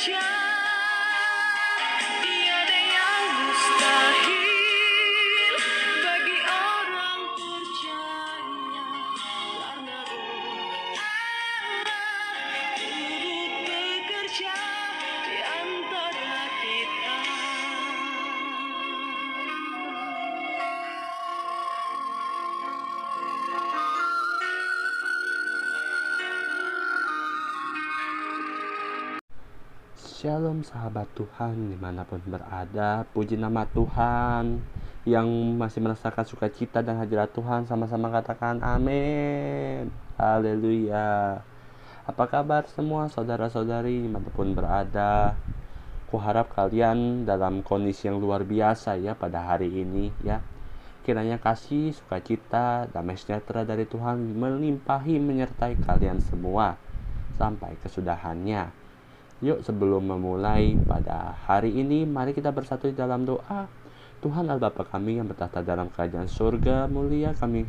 bekerja, tiada yang mustahil bagi orang percaya, karena Roh Allah turut bekerja di antara kita. Shalom sahabat Tuhan dimanapun berada, puji nama Tuhan. Yang masih merasakan sukacita dan hadirat Tuhan, sama-sama katakan amin. Haleluya. Apa kabar semua saudara-saudari dimanapun berada? Kuharap kalian dalam kondisi yang luar biasa ya pada hari ini ya. Kiranya kasih, sukacita, damai sejahtera dari Tuhan melimpahi menyertai kalian semua sampai kesudahannya. Yuk sebelum memulai pada hari ini, mari kita bersatu di dalam doa. Tuhan Allah Bapa kami yang bertahta dalam kerajaan surga mulia, kami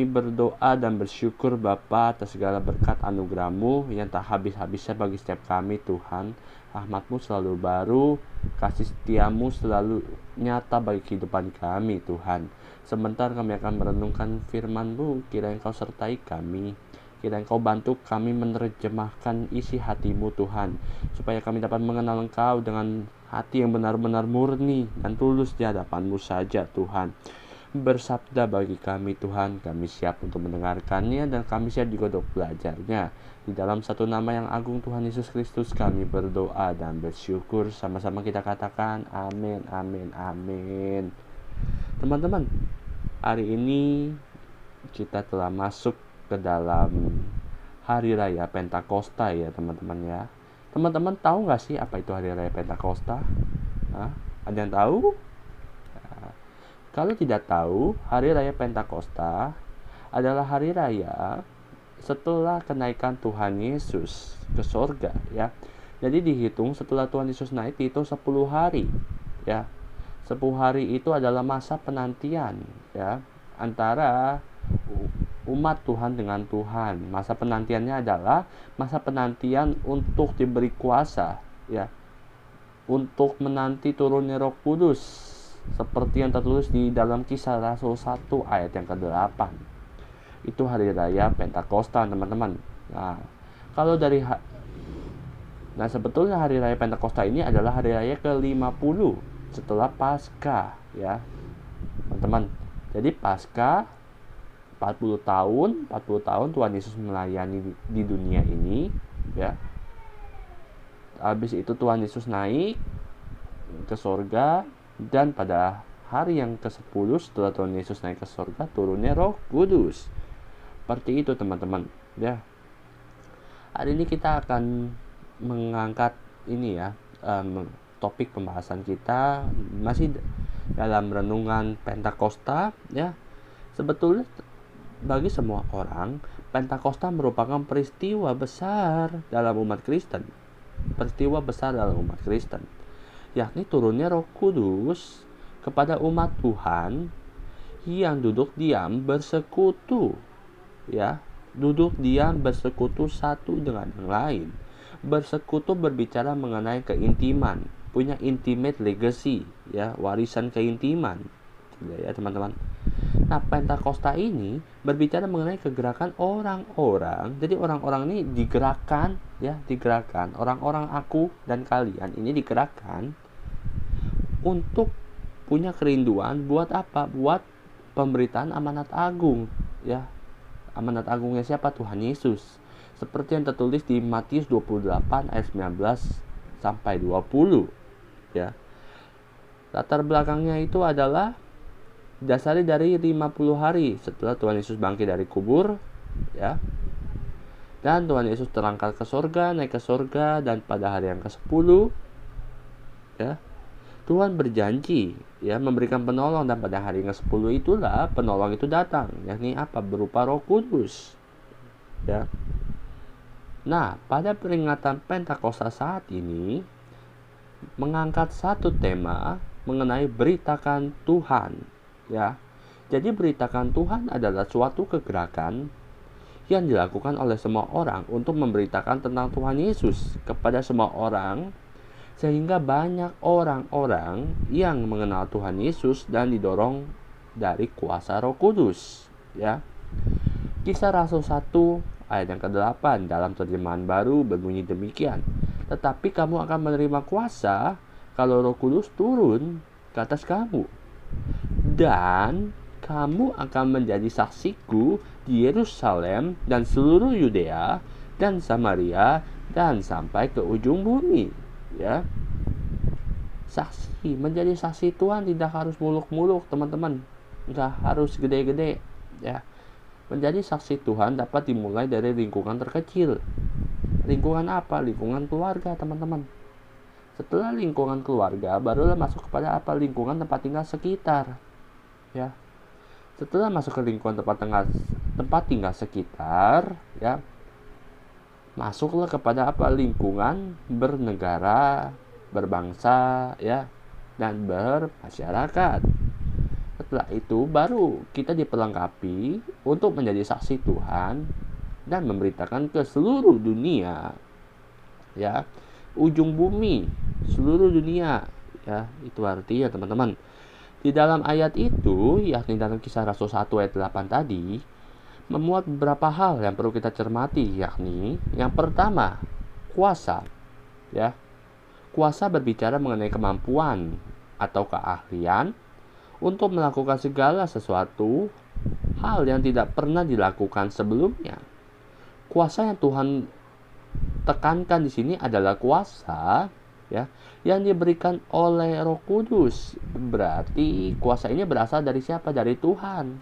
berdoa dan bersyukur Bapa atas segala berkat anugerah-Mu yang tak habis-habisnya bagi setiap kami Tuhan. Rahmat-Mu selalu baru, kasih setia-Mu selalu nyata bagi kehidupan kami Tuhan. Sebentar kami akan merenungkan firman-Mu, kiranya Engkau sertai kami. Kiranya Engkau bantu kami menerjemahkan isi hati-Mu Tuhan, supaya kami dapat mengenal Engkau dengan hati yang benar-benar murni dan tulus di hadapan-Mu saja Tuhan. Bersabda bagi kami Tuhan, kami siap untuk mendengarkannya dan kami siap juga untuk belajarnya. Di dalam satu nama yang agung Tuhan Yesus Kristus kami berdoa dan bersyukur. Sama-sama kita katakan amin, amin, amin. Teman-teman, hari ini kita telah masuk ke dalam Hari Raya Pentakosta ya teman-teman ya. Teman-teman tahu nggak sih apa itu Hari Raya Pentakosta? Ada yang tahu? Nah, kalau tidak tahu, Hari Raya Pentakosta adalah hari raya setelah kenaikan Tuhan Yesus ke sorga ya. Jadi dihitung setelah Tuhan Yesus naik itu 10 hari ya. 10 hari itu adalah masa penantian ya antara umat Tuhan dengan Tuhan. Masa penantiannya adalah masa penantian untuk diberi kuasa ya, untuk menanti turunnya Roh Kudus, seperti yang tertulis di dalam Kisah Rasul 1 ayat yang ke-8. Itu hari raya Pentakosta teman-teman. Nah, sebetulnya hari raya Pentakosta ini adalah hari raya ke-50 setelah Paskah ya teman-teman. Jadi Paskah 40 tahun Tuhan Yesus melayani di dunia ini ya. Habis itu Tuhan Yesus naik ke sorga, dan pada hari yang ke-10 setelah Tuhan Yesus naik ke sorga, turunnya Roh Kudus. Seperti itu teman-teman ya. Hari ini kita akan mengangkat ini ya, topik pembahasan kita masih dalam renungan Pentakosta ya. Sebetulnya bagi semua orang, Pentakosta merupakan peristiwa besar dalam umat Kristen. Yakni turunnya Roh Kudus kepada umat Tuhan yang duduk diam bersekutu ya. Duduk diam bersekutu satu dengan yang lain. Bersekutu berbicara mengenai keintiman, punya intimate legacy ya, warisan keintiman ya teman-teman. Nah, Pentakosta ini berbicara mengenai kegerakan orang-orang. Jadi orang-orang ini digerakkan. Orang-orang aku dan kalian ini digerakkan untuk punya kerinduan buat apa? Buat pemberitaan amanat agung ya. Amanat agungnya siapa? Tuhan Yesus. Seperti yang tertulis di Matius 28 ayat 19 sampai 20 ya. Latar belakangnya itu adalah dasari dari 50 hari setelah Tuhan Yesus bangkit dari kubur ya. Dan Tuhan Yesus terangkat ke sorga, naik ke sorga, dan pada hari yang ke-10 ya, Tuhan berjanji ya memberikan penolong, dan pada hari yang ke-10 itulah penolong itu datang, yakni apa? Berupa Roh Kudus ya. Nah, pada peringatan Pentakosta saat ini mengangkat satu tema mengenai beritakan Tuhan ya. Jadi beritakan Tuhan adalah suatu kegerakan yang dilakukan oleh semua orang untuk memberitakan tentang Tuhan Yesus kepada semua orang, sehingga banyak orang-orang yang mengenal Tuhan Yesus dan didorong dari kuasa Roh Kudus. Ya. Kisah Rasul 1 ayat yang ke-8 dalam terjemahan baru berbunyi demikian. Tetapi kamu akan menerima kuasa kalau Roh Kudus turun ke atas kamu. Dan kamu akan menjadi saksiku di Yerusalem dan seluruh Yudea dan Samaria dan sampai ke ujung bumi. Ya. Saksi, menjadi saksi Tuhan tidak harus muluk-muluk, teman-teman. Nggak harus gede-gede. Ya. Menjadi saksi Tuhan dapat dimulai dari lingkungan terkecil. Lingkungan apa? Lingkungan keluarga, teman-teman. Setelah lingkungan keluarga, barulah masuk kepada apa? Lingkungan tempat tinggal sekitar. Ya. Setelah masuk ke lingkungan tempat tinggal sekitar, ya, masuklah kepada apa? Lingkungan bernegara, berbangsa, ya, dan bermasyarakat. Setelah itu baru kita diperlengkapi untuk menjadi saksi Tuhan dan memberitakan ke seluruh dunia, ya, ujung bumi, seluruh dunia, ya, itu artinya teman-teman. Di dalam ayat itu, yakni dalam Kisah Rasul 1 ayat 8 tadi, memuat beberapa hal yang perlu kita cermati, yakni yang pertama, kuasa. Ya. Kuasa berbicara mengenai kemampuan atau keahlian untuk melakukan segala sesuatu hal yang tidak pernah dilakukan sebelumnya. Kuasa yang Tuhan tekankan di sini adalah kuasa, ya, yang diberikan oleh Roh Kudus. Berarti kuasa ini berasal dari siapa? Dari Tuhan.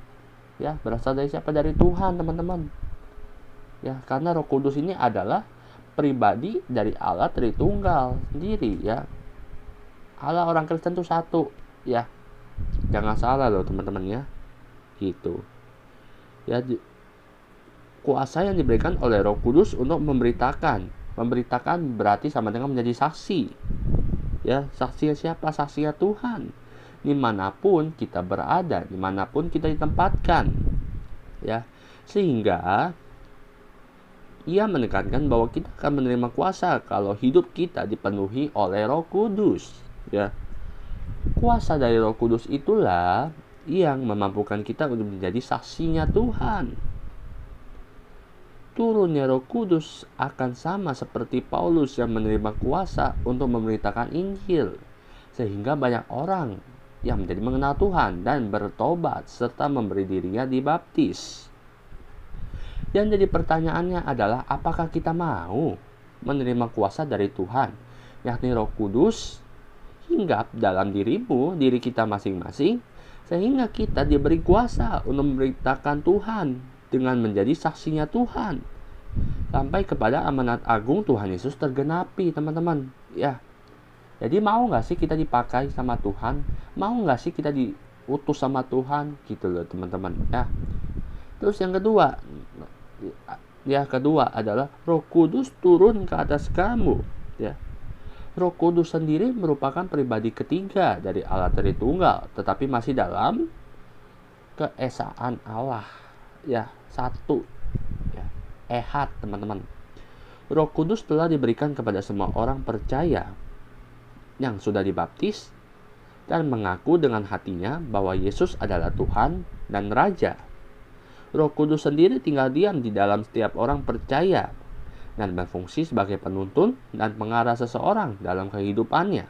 Ya, berasal dari siapa? Dari Tuhan, teman-teman. Ya, karena Roh Kudus ini adalah pribadi dari Allah Tritunggal sendiri, ya. Allah orang Kristen itu satu, ya. Jangan salah loh, teman-teman, ya. Gitu. Ya, kuasa yang diberikan oleh Roh Kudus untuk memberitakan. Memberitakan berarti sama dengan menjadi saksi. Ya, saksinya siapa? Saksinya Tuhan. Dimanapun kita berada, dimanapun kita ditempatkan. Ya, sehingga ia menekankan bahwa kita akan menerima kuasa kalau hidup kita dipenuhi oleh Roh Kudus. Ya, kuasa dari Roh Kudus itulah yang memampukan kita untuk menjadi saksinya Tuhan. Turunnya Roh Kudus akan sama seperti Paulus yang menerima kuasa untuk memberitakan Injil, sehingga banyak orang yang menjadi mengenal Tuhan dan bertobat serta memberi dirinya dibaptis. Yang jadi pertanyaannya adalah, apakah kita mau menerima kuasa dari Tuhan, yakni Roh Kudus, hinggap dalam diri kita masing-masing, sehingga kita diberi kuasa untuk memberitakan Tuhan dengan menjadi saksinya Tuhan sampai kepada amanat agung Tuhan Yesus tergenapi, teman-teman. Ya, jadi mau nggak sih kita dipakai sama Tuhan? Mau nggak sih kita diutus sama Tuhan? Gitu loh, teman-teman. Ya. Terus yang kedua adalah Roh Kudus turun ke atas kamu. Ya. Roh Kudus sendiri merupakan pribadi ketiga dari Allah Tritunggal, tetapi masih dalam keesaan Allah. Ya, satu. Ya, ehad, teman-teman. Roh Kudus telah diberikan kepada semua orang percaya yang sudah dibaptis dan mengaku dengan hatinya bahwa Yesus adalah Tuhan dan Raja. Roh Kudus sendiri tinggal diam di dalam setiap orang percaya dan berfungsi sebagai penuntun dan pengarah seseorang dalam kehidupannya.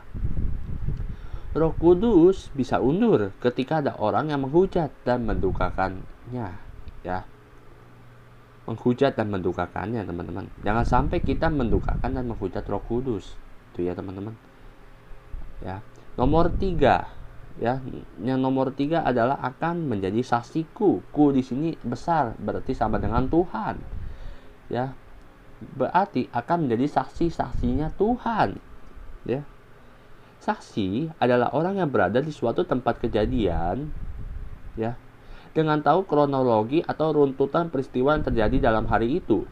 Roh Kudus bisa undur ketika ada orang yang menghujat dan mendukakannya, ya. Menghujat dan mendukakannya, teman-teman. Jangan sampai kita mendukakan dan menghujat Roh Kudus. Itu ya, teman-teman. Ya. Nomor 3, ya. Yang nomor 3 adalah akan menjadi saksiku. Ku di sini besar, berarti sama dengan Tuhan. Ya. Berarti akan menjadi saksi-saksinya Tuhan. Ya. Saksi adalah orang yang berada di suatu tempat kejadian, ya, dengan tahu kronologi atau runtutan peristiwa yang terjadi dalam hari itu.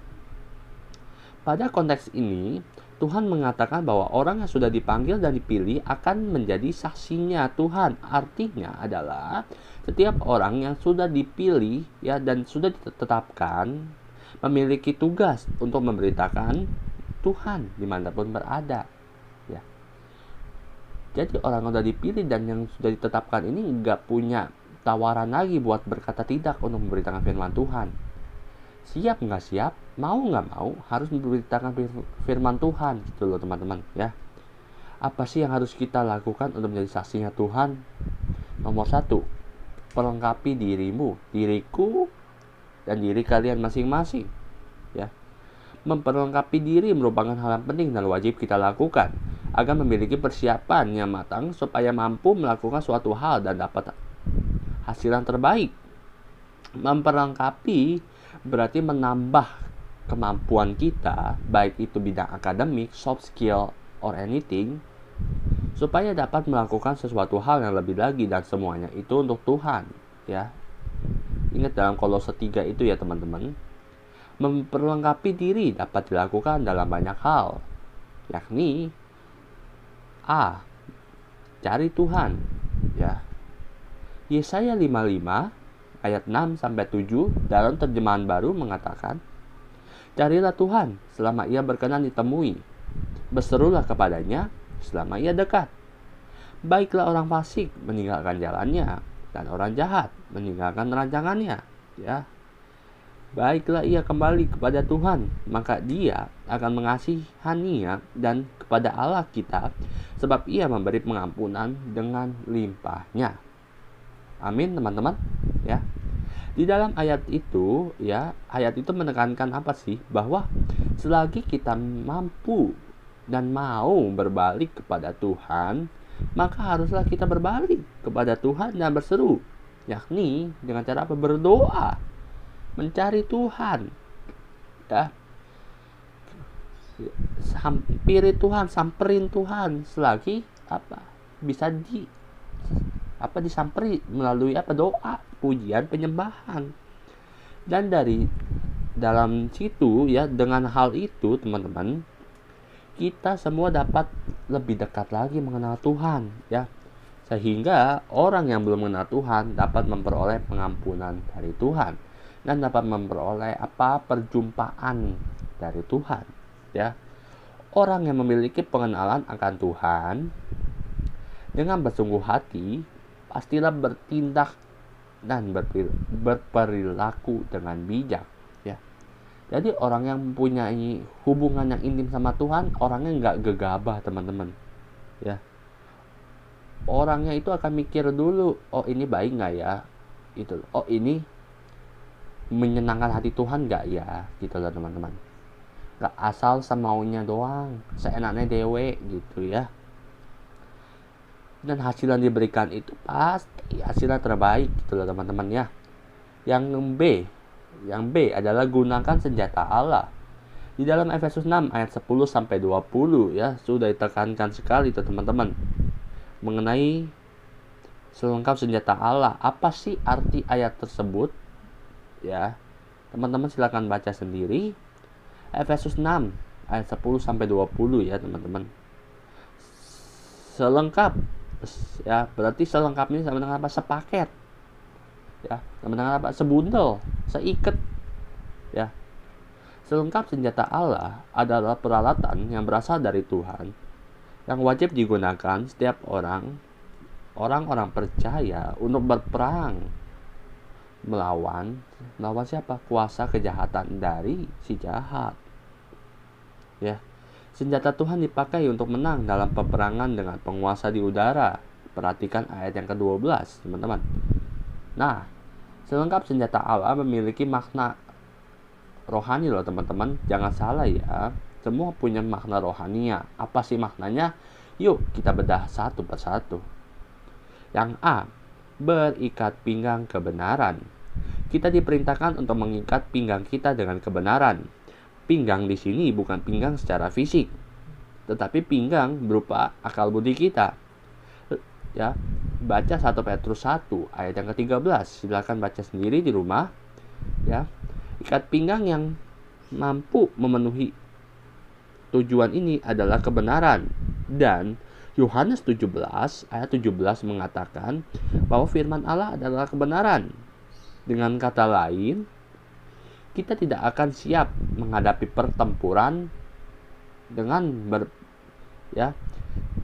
Pada konteks ini, Tuhan mengatakan bahwa orang yang sudah dipanggil dan dipilih akan menjadi saksinya Tuhan. Artinya adalah setiap orang yang sudah dipilih, ya, dan sudah ditetapkan memiliki tugas untuk memberitakan Tuhan dimanapun berada. Ya. Jadi orang yang sudah dipilih dan yang sudah ditetapkan ini nggak punya tawaran lagi buat berkata tidak untuk memberitakan firman Tuhan. Siap nggak siap, mau nggak mau, harus memberitakan firman Tuhan gitu loh teman-teman ya. Apa sih yang harus kita lakukan untuk menjadi saksinya Tuhan? Nomor 1, perlengkapi dirimu, diriku, dan diri kalian masing-masing ya. Memperlengkapi diri merupakan hal yang penting dan wajib kita lakukan agar memiliki persiapan yang matang supaya mampu melakukan suatu hal dan dapat hasil yang terbaik. Memperlengkapi berarti menambah kemampuan kita, baik itu bidang akademik, soft skill, or anything, supaya dapat melakukan sesuatu hal yang lebih lagi, dan semuanya itu untuk Tuhan ya. Ingat dalam Kolose 3 itu ya teman-teman. Memperlengkapi diri dapat dilakukan dalam banyak hal, yakni A. Cari Tuhan ya. Yesaya 55 ayat 6-7 dalam terjemahan baru mengatakan, carilah Tuhan selama ia berkenan ditemui, berserulah kepadanya selama ia dekat. Baiklah orang fasik meninggalkan jalannya, dan orang jahat meninggalkan rancangannya ya. Baiklah ia kembali kepada Tuhan, maka dia akan mengasihaninya, dan kepada Allah kita, sebab ia memberi pengampunan dengan limpahnya. Amin teman-teman ya. Di dalam ayat itu ya, ayat itu menekankan apa sih? Bahwa selagi kita mampu dan mau berbalik kepada Tuhan, maka haruslah kita berbalik kepada Tuhan dan berseru, yakni dengan cara apa? Berdoa, mencari Tuhan ya. Hampiri Tuhan, samperin Tuhan selagi apa? Bisa disamperi melalui apa? Doa, pujian, penyembahan. Dan dari dalam situ ya, dengan hal itu teman-teman, kita semua dapat lebih dekat lagi mengenal Tuhan ya, sehingga orang yang belum mengenal Tuhan dapat memperoleh pengampunan dari Tuhan dan dapat memperoleh apa? Perjumpaan dari Tuhan ya. Orang yang memiliki pengenalan akan Tuhan dengan bersungguh hati pastilah bertindak dan berperilaku dengan bijak ya. Jadi orang yang mempunyai hubungan yang intim sama Tuhan, orangnya nggak gegabah teman-teman ya. Orangnya itu akan mikir dulu, oh ini baik nggak ya, itu, oh ini menyenangkan hati Tuhan nggak ya, gitu loh teman-teman. Nggak asal semaunya doang, seenaknya dewe gitu ya. Dan hasil yang diberikan itu pasti hasilnya terbaik gitu loh teman-teman ya. Yang B adalah gunakan senjata Allah. Di dalam Efesus 6 ayat 10-20 ya, sudah ditekankan sekali tuh teman-teman mengenai selengkap senjata Allah. Apa sih arti ayat tersebut ya? Teman-teman silakan baca sendiri. Efesus 6 ayat 10-20 ya teman-teman. Selengkap ya, berarti selengkap ini sama dengan apa? Sepaket ya, sama dengan apa? Sebundel, seiket ya. Selengkap senjata Allah adalah peralatan yang berasal dari Tuhan yang wajib digunakan setiap orang-orang percaya untuk berperang melawan siapa? Kuasa kejahatan dari si jahat ya. Senjata Tuhan dipakai untuk menang dalam peperangan dengan penguasa di udara. Perhatikan ayat yang ke-12 teman-teman. Nah, selengkap senjata Allah memiliki makna rohani loh teman-teman. Jangan salah ya, semua punya makna rohaninya. Apa sih maknanya? Yuk kita bedah satu persatu. Yang A, berikat pinggang kebenaran. Kita diperintahkan untuk mengikat pinggang kita dengan kebenaran. Pinggang di sini bukan pinggang secara fisik, tetapi pinggang berupa akal budi kita. Ya, baca 1 Petrus 1 ayat yang ke-13. Silakan baca sendiri di rumah. Ya. Ikat pinggang yang mampu memenuhi tujuan ini adalah kebenaran. Dan Yohanes 17 ayat 17 mengatakan bahwa firman Allah adalah kebenaran. Dengan kata lain, kita tidak akan siap menghadapi pertempuran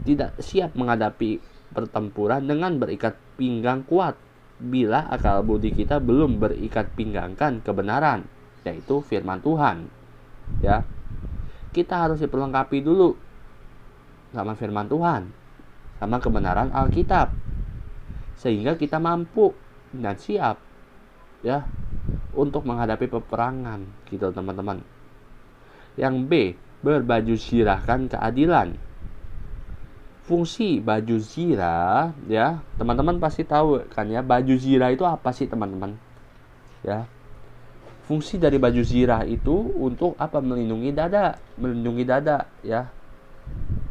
tidak siap menghadapi pertempuran dengan berikat pinggang kuat bila akal budi kita belum berikat pinggangkan kebenaran, yaitu firman Tuhan. Ya, kita harus diperlengkapi dulu sama firman Tuhan, sama kebenaran Alkitab, sehingga kita mampu dan siap ya untuk menghadapi peperangan gitu teman-teman. Yang B, berbaju zirahkan keadilan. Fungsi baju zirah ya, teman-teman pasti tahu kan ya, baju zirah itu apa sih teman-teman? Ya. Fungsi dari baju zirah itu untuk apa? Melindungi dada ya.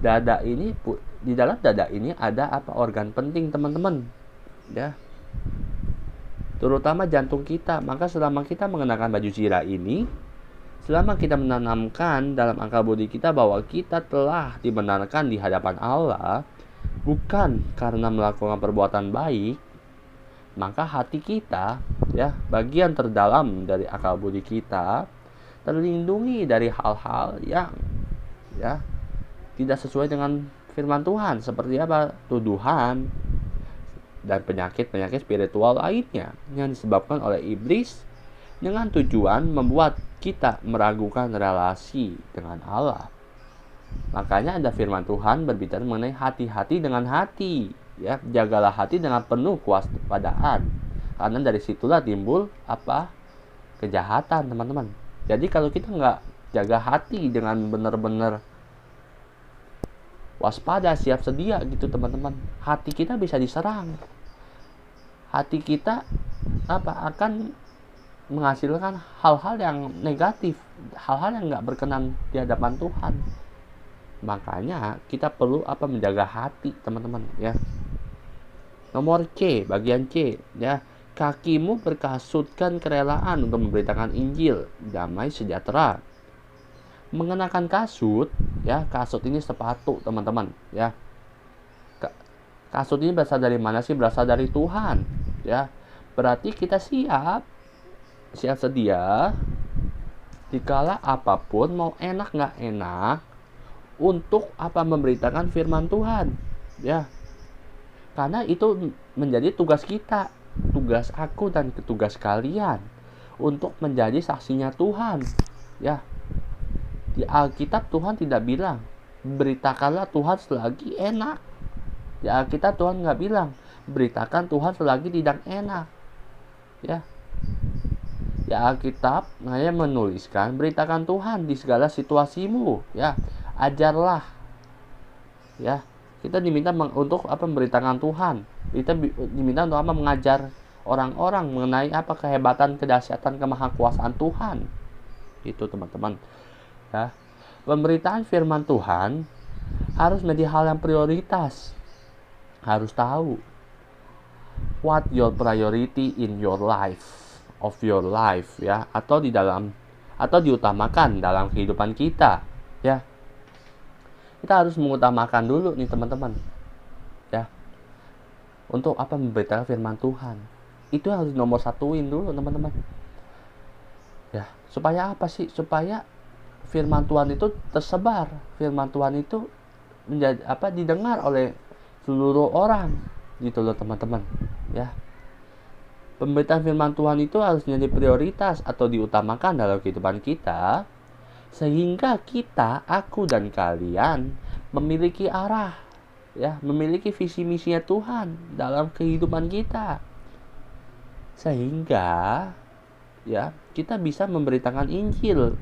Dada ini, di dalam dada ini ada apa? Organ penting teman-teman. Ya. Terutama jantung kita. Maka selama kita mengenakan baju zirah ini, selama kita menanamkan dalam akal budi kita bahwa kita telah dibenarkan di hadapan Allah bukan karena melakukan perbuatan baik, maka hati kita ya, bagian terdalam dari akal budi kita terlindungi dari hal-hal yang ya tidak sesuai dengan firman Tuhan, seperti apa? Tuduhan dan penyakit-penyakit spiritual lainnya yang disebabkan oleh iblis dengan tujuan membuat kita meragukan relasi dengan Allah. Makanya ada firman Tuhan berbicara mengenai hati-hati dengan hati. Ya, jagalah hati dengan penuh kewaspadaan. Karena dari situlah timbul apa? Kejahatan, teman-teman. Jadi kalau kita nggak jaga hati dengan benar-benar waspada, siap sedia gitu teman-teman, hati kita bisa diserang. Hati kita akan menghasilkan hal-hal yang negatif, hal-hal yang nggak berkenan di hadapan Tuhan. Makanya kita perlu menjaga hati teman-teman ya. Nomor C, bagian C ya, kakimu berkasutkan kerelaan untuk memberitakan Injil damai sejahtera. Mengenakan kasut ya, kasut ini sepatu teman-teman ya. Kasut ini berasal dari mana sih? Berasal dari Tuhan ya. Berarti kita siap sedia dikala apapun, mau enak nggak enak, untuk memberitakan firman Tuhan ya. Karena itu menjadi tugas kita, tugas aku dan tugas kalian untuk menjadi saksinya Tuhan ya. Di Alkitab Tuhan tidak bilang beritakanlah Tuhan selagi enak. Di Alkitab Tuhan nggak bilang beritakan Tuhan selagi tidak enak ya. Di Alkitab hanya menuliskan beritakan Tuhan di segala situasimu ya. Ajarlah ya. Kita diminta untuk memberitakan Tuhan. Kita diminta untuk mengajar orang-orang mengenai kehebatan, kedahsyatan, kemahakuasaan Tuhan. Itu teman-teman. Ya. Pemberitaan firman Tuhan harus menjadi hal yang prioritas. Harus tahu what your priority in your life, of your life ya, atau diutamakan dalam kehidupan kita ya. Kita harus mengutamakan dulu nih teman-teman ya, untuk memberitakan firman Tuhan. Itu harus nomor satuin dulu teman-teman ya. Supaya apa sih? Supaya firman Tuhan itu tersebar, firman Tuhan itu menjadi didengar oleh seluruh orang gitu loh teman-teman ya. Pemberitaan firman Tuhan itu harus menjadi prioritas atau diutamakan dalam kehidupan kita, sehingga aku dan kalian memiliki arah ya, memiliki visi misinya Tuhan dalam kehidupan kita, sehingga ya kita bisa memberitakan Injil.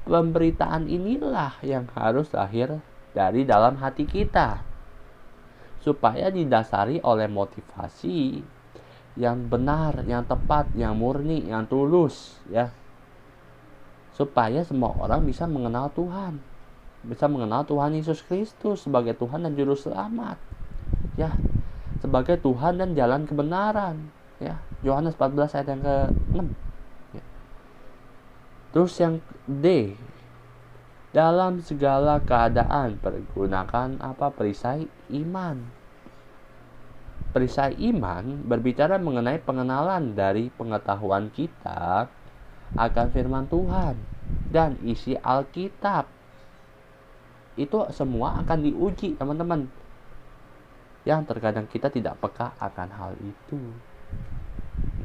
Pemberitaan inilah yang harus lahir dari dalam hati kita, supaya didasari oleh motivasi yang benar, yang tepat, yang murni, yang tulus ya. Supaya semua orang bisa mengenal Tuhan, bisa mengenal Tuhan Yesus Kristus sebagai Tuhan dan Juru Selamat ya, sebagai Tuhan dan jalan kebenaran ya. Yohanes 14 ayat yang ke-6 ya. Terus yang D, dalam segala keadaan pergunakan perisai iman. Perisai iman berbicara mengenai pengenalan dari pengetahuan kita akan firman Tuhan dan isi Alkitab. Itu semua akan diuji, teman-teman. Yang terkadang kita tidak peka akan hal itu.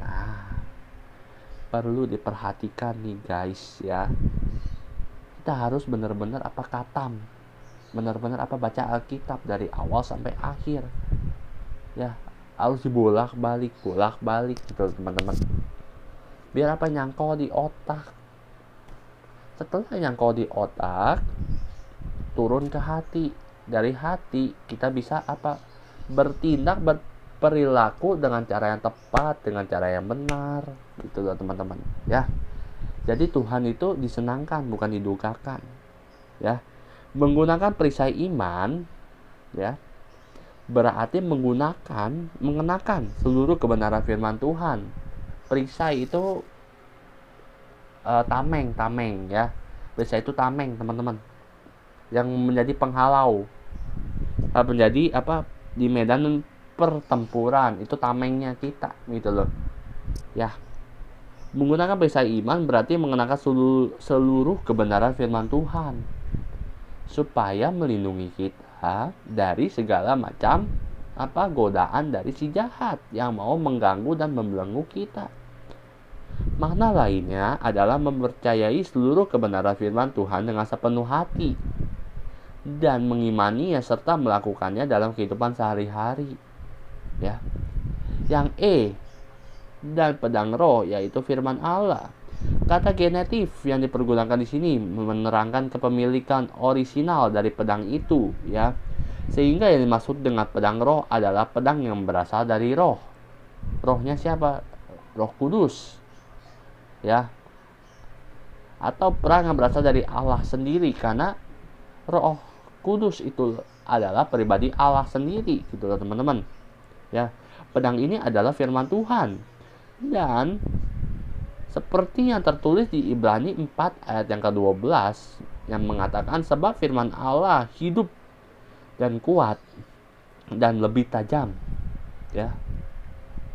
Nah, perlu diperhatikan nih guys ya. Kita harus benar-benar apa katam, benar-benar apa baca Alkitab dari awal sampai akhir. Ya, harus dibolak-balik gitu teman-teman. Biar apa nyangkau di otak. Setelah nyangkau di otak, turun ke hati. Dari hati kita bisa apa? Bertindak, berperilaku dengan cara yang tepat, dengan cara yang benar, gitu loh teman-teman. Ya. Jadi Tuhan itu disenangkan, bukan didukakan. Ya. Menggunakan perisai iman, ya, berarti mengenakan seluruh kebenaran firman Tuhan. Perisai itu tameng ya. Perisai itu tameng, teman-teman. Yang menjadi penghalau. Menjadi apa? Di medan pertempuran, itu tamengnya kita, gitu loh. Ya. Menggunakan perisai iman berarti mengenakan seluruh kebenaran firman Tuhan supaya melindungi kita dari segala macam godaan dari si jahat yang mau mengganggu dan membelenggu kita. Makna lainnya adalah mempercayai seluruh kebenaran firman Tuhan dengan sepenuh hati dan mengimaninya serta melakukannya dalam kehidupan sehari-hari. Ya. Yang dan pedang roh yaitu firman Allah. Kata genetif yang dipergunakan di sini menerangkan kepemilikan orisinal dari pedang itu, ya. Sehingga yang dimaksud dengan pedang roh adalah pedang yang berasal dari roh. Rohnya siapa? Roh Kudus. Ya. Atau pedang yang berasal dari Allah sendiri, karena Roh Kudus itu adalah pribadi Allah sendiri, gitu loh teman-teman. Ya. Pedang ini adalah firman Tuhan. Dan seperti yang tertulis di Ibrani 4 ayat yang ke-12 yang mengatakan sebab firman Allah hidup dan kuat dan lebih tajam. Ya.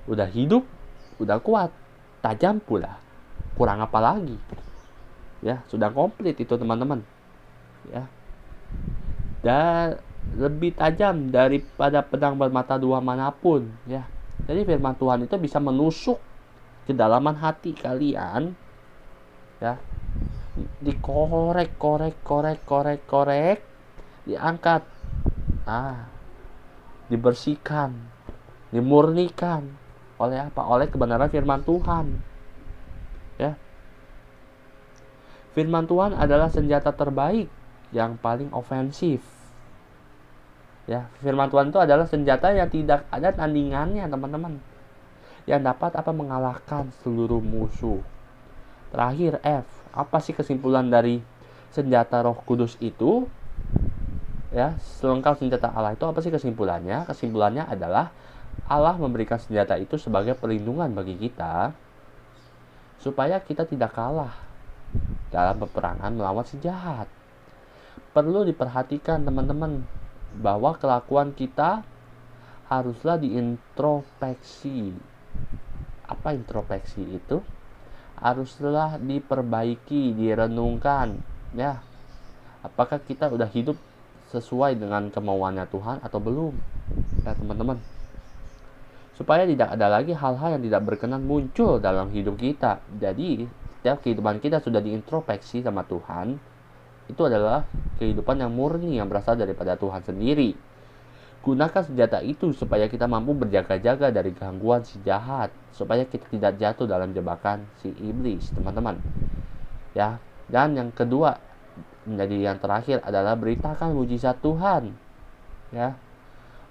Udah hidup, udah kuat, tajam pula. Kurang apa lagi? Ya, sudah komplit itu teman-teman. Ya. Dan lebih tajam daripada pedang bermata dua manapun, ya. Jadi firman Tuhan itu bisa menusuk kedalaman hati kalian, ya, dikorek, diangkat, dibersihkan, dimurnikan oleh apa? Oleh kebenaran firman Tuhan, ya. Firman Tuhan adalah senjata terbaik yang paling ofensif, ya. Firman Tuhan itu adalah senjata yang tidak ada tandingannya, teman-teman, yang dapat mengalahkan seluruh musuh. Terakhir, apa sih kesimpulan dari senjata Roh Kudus itu? Ya, selengkap senjata Allah itu apa sih kesimpulannya? Kesimpulannya adalah Allah memberikan senjata itu sebagai perlindungan bagi kita supaya kita tidak kalah dalam peperangan melawan si jahat. Perlu diperhatikan teman-teman bahwa kelakuan kita haruslah diintrospeksi. Apa introspeksi itu? Haruslah diperbaiki, direnungkan, ya. Apakah kita udah hidup sesuai dengan kemauannya Tuhan atau belum? Ya, teman-teman. Supaya tidak ada lagi hal-hal yang tidak berkenan muncul dalam hidup kita. Jadi, setiap kehidupan kita sudah diintrospeksi sama Tuhan, itu adalah kehidupan yang murni yang berasal daripada Tuhan sendiri. Gunakan senjata itu supaya kita mampu berjaga-jaga dari gangguan si jahat, supaya kita tidak jatuh dalam jebakan si iblis, teman-teman. Ya, dan yang kedua menjadi yang terakhir adalah beritakan mujizat Tuhan. Ya.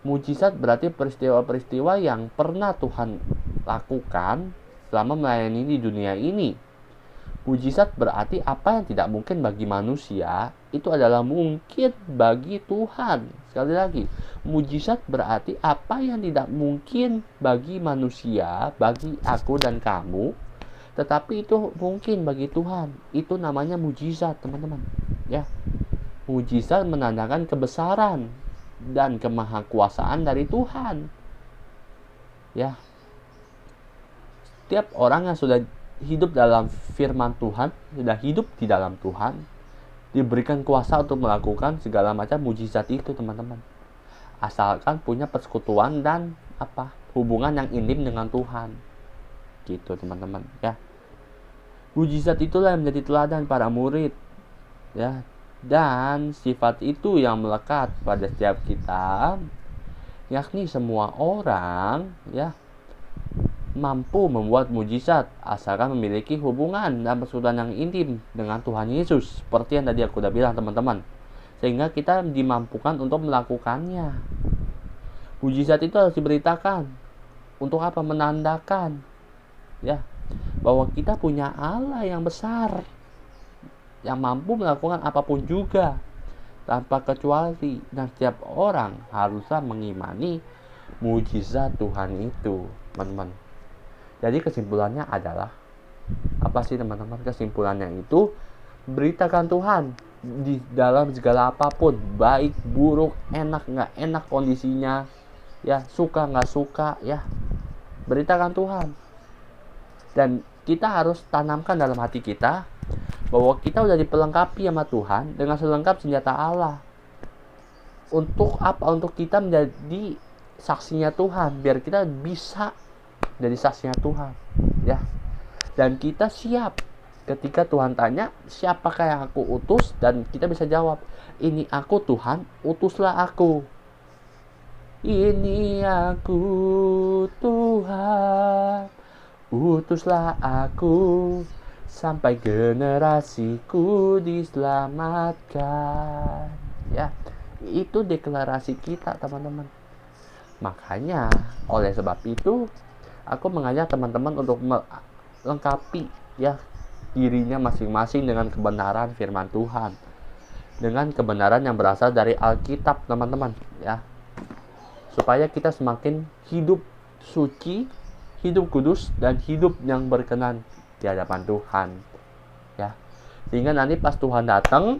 Mujizat berarti peristiwa-peristiwa yang pernah Tuhan lakukan selama melayani di dunia ini. Mujizat berarti apa yang tidak mungkin bagi manusia itu adalah mungkin bagi Tuhan. Sekali lagi, mujizat berarti apa yang tidak mungkin bagi manusia, bagi aku dan kamu, tetapi itu mungkin bagi Tuhan. Itu namanya mujizat, teman-teman. Ya. Mujizat menandakan kebesaran dan kemahakuasaan dari Tuhan. Ya. Setiap orang yang sudah hidup dalam firman Tuhan, sudah hidup di dalam Tuhan, diberikan kuasa untuk melakukan segala macam mujizat itu, teman-teman. Asalkan punya persekutuan dan hubungan yang intim dengan Tuhan. Gitu, teman-teman, ya. Mujizat itulah yang menjadi teladan para murid, ya. Dan sifat itu yang melekat pada setiap kita, yakni semua orang, ya, mampu membuat mujizat asalkan memiliki hubungan dan persekutuan yang intim dengan Tuhan Yesus, seperti yang tadi aku udah bilang, teman-teman. Sehingga kita dimampukan untuk melakukannya. Mujizat itu harus diberitakan. Untuk apa? Menandakan, ya, bahwa kita punya Allah yang besar, yang mampu melakukan apapun juga tanpa kecuali, dan setiap orang haruslah mengimani mujizat Tuhan itu, teman-teman. Jadi kesimpulannya adalah apa sih, teman-teman? Kesimpulannya itu, beritakan Tuhan di dalam segala apapun, baik buruk, enak nggak enak kondisinya, ya, suka nggak suka, ya, beritakan Tuhan. Dan kita harus tanamkan dalam hati kita bahwa kita udah dipelengkapi sama Tuhan dengan selengkap senjata Allah. Untuk apa? Untuk kita menjadi saksinya Tuhan, biar kita bisa jadi saksinya Tuhan, ya. Dan kita siap ketika Tuhan tanya, siapakah yang aku utus? Dan kita bisa jawab, ini aku Tuhan, utuslah aku. Ini aku Tuhan, utuslah aku, sampai generasiku diselamatkan. Ya, itu deklarasi kita, teman-teman. Makanya, oleh sebab itu, aku mengajak teman-teman untuk melengkapi, ya, dirinya masing-masing dengan kebenaran firman Tuhan, dengan kebenaran yang berasal dari Alkitab, teman-teman, ya, supaya kita semakin hidup suci, hidup kudus, dan hidup yang berkenan di hadapan Tuhan, ya. Sehingga nanti pas Tuhan datang,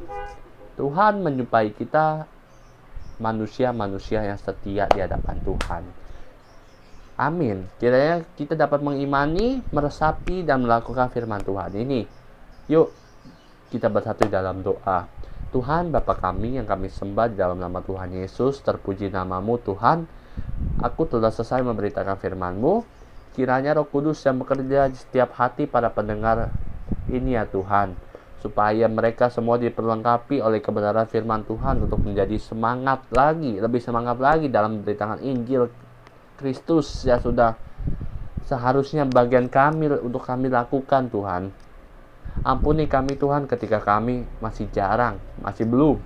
Tuhan menjumpai kita manusia-manusia yang setia di hadapan Tuhan. Amin. Kiranya kita dapat mengimani, meresapi, dan melakukan firman Tuhan ini. Yuk, kita bersatu dalam doa. Tuhan, Bapa kami yang kami sembah di dalam nama Tuhan Yesus, terpuji namamu Tuhan. Aku telah selesai memberitakan firman-Mu. Kiranya Roh Kudus yang bekerja di setiap hati para pendengar ini, ya Tuhan, supaya mereka semua diperlengkapi oleh kebenaran firman Tuhan untuk menjadi semangat lagi, lebih semangat lagi dalam memberitakan Injil Kristus yang sudah seharusnya bagian kami untuk kami lakukan, Tuhan. Ampuni kami Tuhan ketika kami masih jarang, masih belum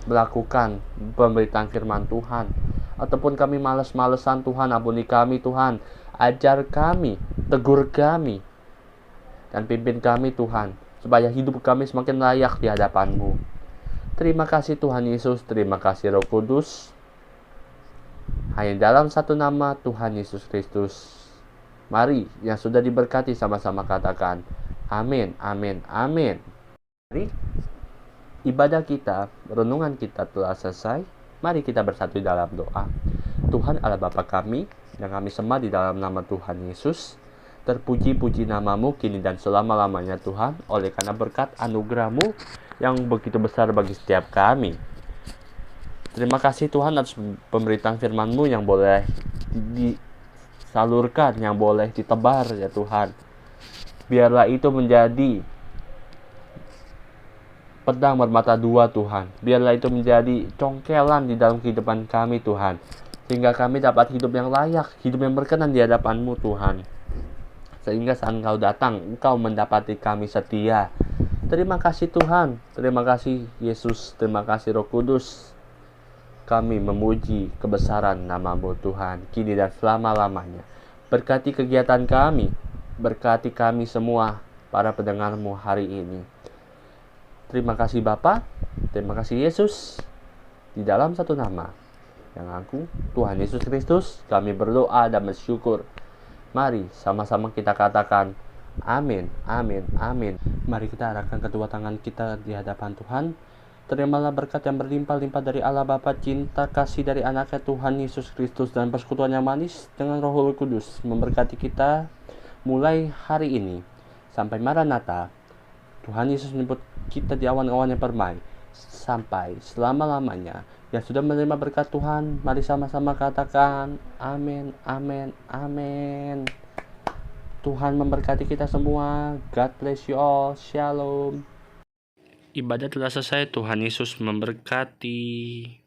melakukan pemberitaan firman Tuhan, ataupun kami malas-malesan, Tuhan. Ampuni kami Tuhan, ajar kami, tegur kami, dan pimpin kami Tuhan, supaya hidup kami semakin layak di hadapan-Mu. Terima kasih Tuhan Yesus, terima kasih Roh Kudus. Hanya dalam satu nama, Tuhan Yesus Kristus. Mari yang sudah diberkati sama-sama katakan amin, amin, amin. Mari ibadah kita, renungan kita telah selesai. Mari kita bersatu dalam doa. Tuhan Allah Bapa kami yang kami sembah di dalam nama Tuhan Yesus, terpuji-puji namamu kini dan selama-lamanya Tuhan, oleh karena berkat anugerah-Mu yang begitu besar bagi setiap kami. Terima kasih Tuhan atas pemberitaan firman-Mu yang boleh disalurkan, yang boleh ditebar, ya Tuhan. Biarlah itu menjadi pedang bermata dua, Tuhan. Biarlah itu menjadi congkelan di dalam kehidupan kami, Tuhan. Sehingga kami dapat hidup yang layak, hidup yang berkenan di hadapan-Mu, Tuhan. Sehingga saat Engkau datang, Engkau mendapati kami setia. Terima kasih Tuhan, terima kasih Yesus, terima kasih Roh Kudus. Kami memuji kebesaran nama-Mu Tuhan, kini dan selama-lamanya. Berkati kegiatan kami, berkati kami semua, para pendengar-Mu hari ini. Terima kasih Bapa, terima kasih Yesus. Di dalam satu nama, yang aku, Tuhan Yesus Kristus, kami berdoa dan bersyukur. Mari sama-sama kita katakan amin, amin, amin. Mari kita arahkan kedua tangan kita di hadapan Tuhan. Terimalah berkat yang berlimpah-limpah dari Allah Bapa, cinta kasih dari anaknya Tuhan Yesus Kristus, dan persekutuan yang manis dengan Roh Kudus memberkati kita mulai hari ini Sampai Maranatha, Tuhan Yesus menyebut kita di awan-awan yang permai. Sampai selama-lamanya. Yang sudah menerima berkat Tuhan, mari sama-sama katakan amin, amin, amin. Tuhan memberkati kita semua. God bless you all. Shalom. Ibadah telah selesai. Tuhan Yesus memberkati.